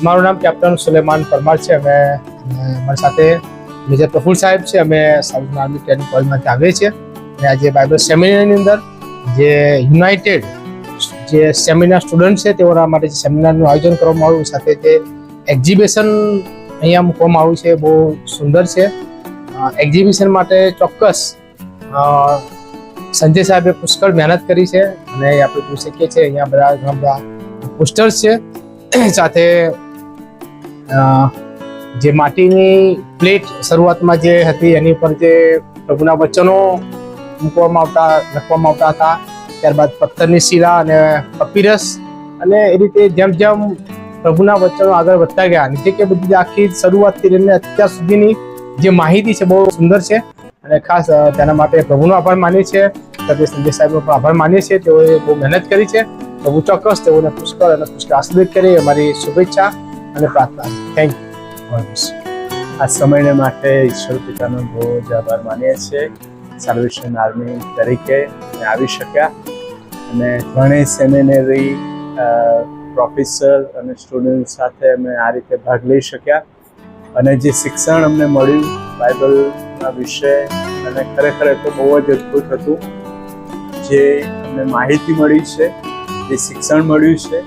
મારું નામ કેપ્ટન સુલેમાન પરમાર છે. અમે મારી સાથે મેજર પ્રફુલ સાહેબ છે. અમે સાઉથ આર્મી ટ્રેનિંગ કોલેજમાંથી આવીએ છીએ અને આજે બાઇબલ સેમિનારની અંદર જે યુનાઇટેડ જે સેમિનાર સ્ટુડન્ટ છે તેઓના માટે જે સેમિનારનું આયોજન કરવામાં આવ્યું, સાથે તે એક્ઝિબિશન અહીંયા મૂકવામાં આવ્યું છે. બહુ સુંદર છે. એક્ઝિબિશન માટે ચોક્કસ સંજય સાહેબે પુષ્કળ મહેનત કરી છે અને આપણે જોઈ શકીએ છીએ અહીંયા ઘણા બધા પોસ્ટર્સ છે. સાથે જે માટીની પ્લેટ શરૂઆતમાં જે હતી એની ઉપર જે પ્રભુના વચનો લખવામાં આવતા હતા, ત્યારબાદ પથ્થરની શીલા અને પપીરસ, અને એ રીતે જેમ જેમ પ્રભુના વચનો આગળ વધતા ગયા નીચે કે બધી આખી શરૂઆતથી લઈને અત્યાર સુધીની જે માહિતી છે બહુ સુંદર છે અને ખાસ તેના માટે પ્રભુનો આભાર માનીએ છીએ. સાથે સંજય સાહેબનો પણ આભાર માનીએ છીએ. તેઓએ બહુ મહેનત કરી છે. પ્રભુ ચોક્કસ તેઓને પુષ્કળ આશીર્વાદ કરે એ અમારી શુભેચ્છા અને પ્રાર્થના છે. Thank you. આ સમયને માટે ઈશ્વર પિતાનો બહુ જ આભાર માનીએ છીએ. સાલ્વેશન આર્મી તરીકે આવી શક્યા અને ત્રણેય સેમિનરી પ્રોફેસર અને સ્ટુડન્ટ સાથે અમે આ રીતે ભાગ લઈ શક્યા અને જે શિક્ષણ અમને મળ્યું બાઇબલના વિશે અને ખરેખર તો બહુ જ અદ્ભુત હતું. જે અમને માહિતી મળી છે, જે શિક્ષણ મળ્યું છે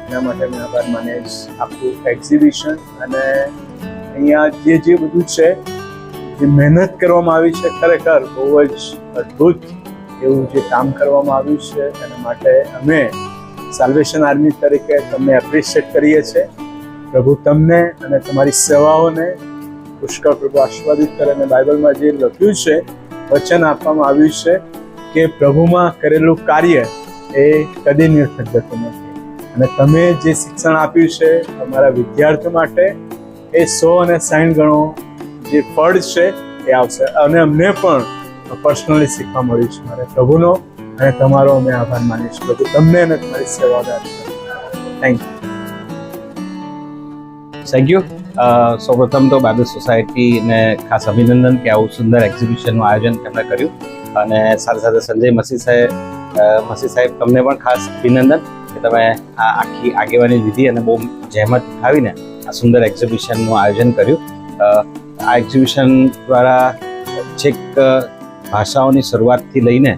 એના માટે અમે આભાર માનીએ છીએ. આખું એક્ઝિબિશન અને અહીંયા જે બધું છે, જે મહેનત કરવામાં આવી છે, ખરેખર બહુ જ અદ્ભુત એવું જે કામ કરવામાં આવ્યું છે એના માટે અમે સાલ્વેશન આર્મી તરીકે તમને એપ્રિશિએટ કરીએ છીએ. પ્રભુ તમને અને તમારી સેવાઓને પુષ્કળ પ્રભુ આશીર્વાદિત કરે. અને બાઇબલમાં જે લખ્યું છે, વચન આપવામાં આવ્યું છે કે પ્રભુમાં કરેલું કાર્ય એ કદી નિરર્થક જતું નથી. અને તમે જે શિક્ષણ આપ્યું છે અમારા વિદ્યાર્થીઓ માટે એ 100 અને 60 ગણો જે ફળ છે એ આવશે. અને અમને પણ પર્સનલી શીખવા મળ્યું છે. મારે પ્રભુનો અને તમારો અમે આભાર માનીશું. પ્રભુ તમને અને તમારી સેવાને આશીર્વાદ. Thank you. સૌપ્રથમ તો બાઇબલ સોસાયટીને ખાસ અભિનંદન કે આવું સુંદર એક્ઝિબિશનનું આયોજન તેમણે કર્યું. અને સાથે સાથે સંજય મસી સાહેબ તમને પણ ખાસ અભિનંદન કે તમે આ આખી આગેવાની લીધી અને બહુ જહેમત ઉઠાવીને આ સુંદર એક્ઝિબિશનનું આયોજન કર્યું. આ એક્ઝિબિશન દ્વારા છેક ભાષાઓની શરૂઆતથી લઈને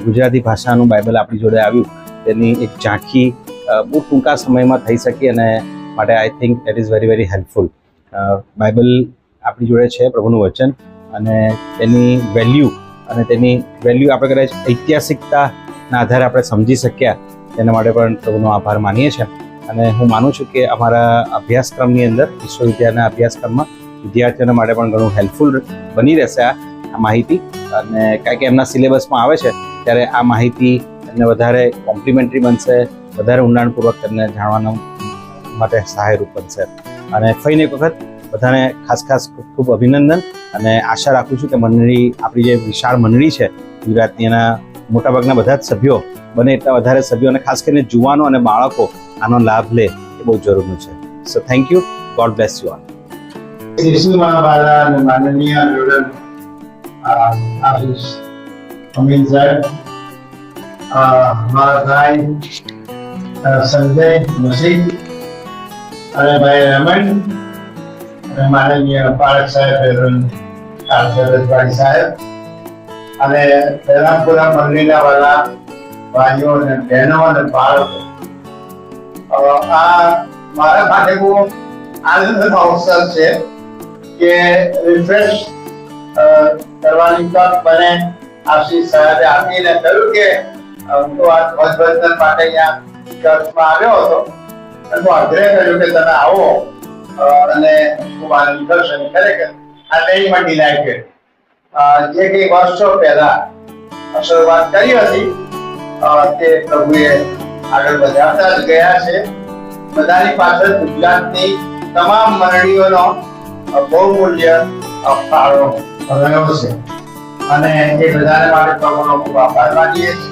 ગુજરાતી ભાષાનું બાઇબલ આપણી જોડે આવ્યું તેની એક ઝાંખી બહુ ટૂંકા સમયમાં થઈ શકી અને માટે I think that is very very helpful. Bible આપણી જોડે છે, પ્રભુનું વચન, અને તેની વેલ્યુ આપણે કદાચ ઐતિહાસિકતાના આધારે આપણે સમજી શક્યા તેના માટે પણ પ્રભુનો આભાર માનીએ છીએ. અને હું માનું છું કે અમારા અભ્યાસક્રમની અંદર વિશ્વવિદ્યાલયના અભ્યાસક્રમમાં વિદ્યાર્થીઓને માટે પણ ઘણું હેલ્પફુલ બની રહેશે આ માહિતી. અને કારણ કે એમના સિલેબસમાં આવે છે ત્યારે આ માહિતી એમને વધારે કોમ્પ્લિમેન્ટરી બનશે, વધારે ઊંડાણપૂર્વક તેમને જાણવાનું માટે સહાયરૂપ બનશે. અને ફરીને એક વખત બધાને ખાસ ખૂબ ખૂબ અભિનંદન. અને આશા રાખું છું કે આપણી જે વિશાળ મંડળી છે ગુજરાતની, એના મોટાભાગના બધા જ સભ્યો, બને એટલા વધારે સભ્યો અને ખાસ કરીને જુવાનો અને બાળકો આનો લાભ લે એ બહુ જરૂરી છે. So thank you. God bless you all. માનનીય આશીષ અમીન સાહેબ, મારા ભાઈ સંજય મસી અને ભાઈ રમણ અને માનનીય પારક સાહેબ, રજવાડી સાહેબ અને બેરામપુરા મંડળીના વાળા ભાઈઓ અને બહેનો અને બાળકો, આ મારા માટે બહુ આનંદનો અવસર છે કે રિફ્રેશ કરવાની તક મને આશીષ સાહેબે આપીને કહ્યું કે હું તો આ ધ્વજવંદન માટે અહીંયા ચર્ચમાં આવ્યો હતો અને હું આગ્રહ કર્યો કે તમે આવો અને ખૂબ આનંદ કરશો. ખરેખર આ નહીં ડિલાઇટેડ જે કંઈ વર્ષો પહેલા શરૂઆત કરી હતી તે પ્રભુએ આગળ વધારતા જ ગયા છે. બધાની પાછળ ગુજરાતની તમામ મંડળીઓનો બહુમૂલ્ય ફાળો રહ્યો છે અને એ બધાને માટે પ્રભુનો ખૂબ આભાર માનીએ છીએ.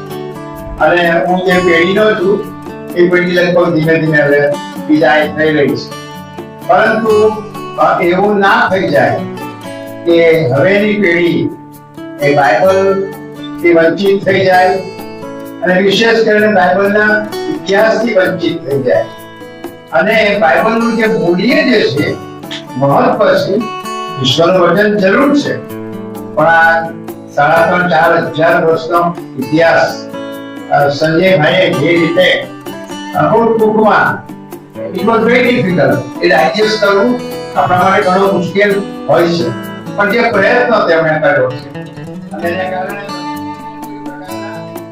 અને હું જે પેઢીનો છું એ પેઢી લગભગ ધીમે ધીમે હવે વિદાય થઈ રહી છે, પરંતુ એવું ના થઈ જાય કે હવેની પેઢી એ બાઇબલથી વંચિત થઈ જાય અને વિશેષ કરીને બાઇબલના ઇતિહાસથી વંચિત થઈ જાય. અને બાઇબલનું જે મૂલ્ય જે છે, મહત્વ છે, ઈશ્વરનું વચન જરૂર છે, પણ આ 3,500-4,000 વર્ષનો ઇતિહાસ સંજયભાઈએ જે રીતે ટૂંકમાં it was very difficult. A digest કરવું આપણા માટે ઘણો મુશ્કેલ હોય છે, પણ જે પ્રયત્ન તેમણે કર્યો છે અને એના કારણે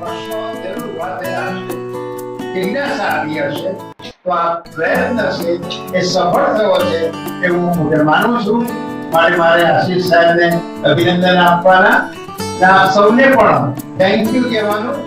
પ્રશ્નો જરૂર વાળેલા હશે, જિજ્ઞાસા આવી હશે, તો આ પ્રયત્ન છે એ સફળ થયો છે એવું હું માનું છું. મારે આશીષ સાહેબને અભિનંદન આપવાના, આપ સૌને પણ થેન્ક યુ કહેવાનું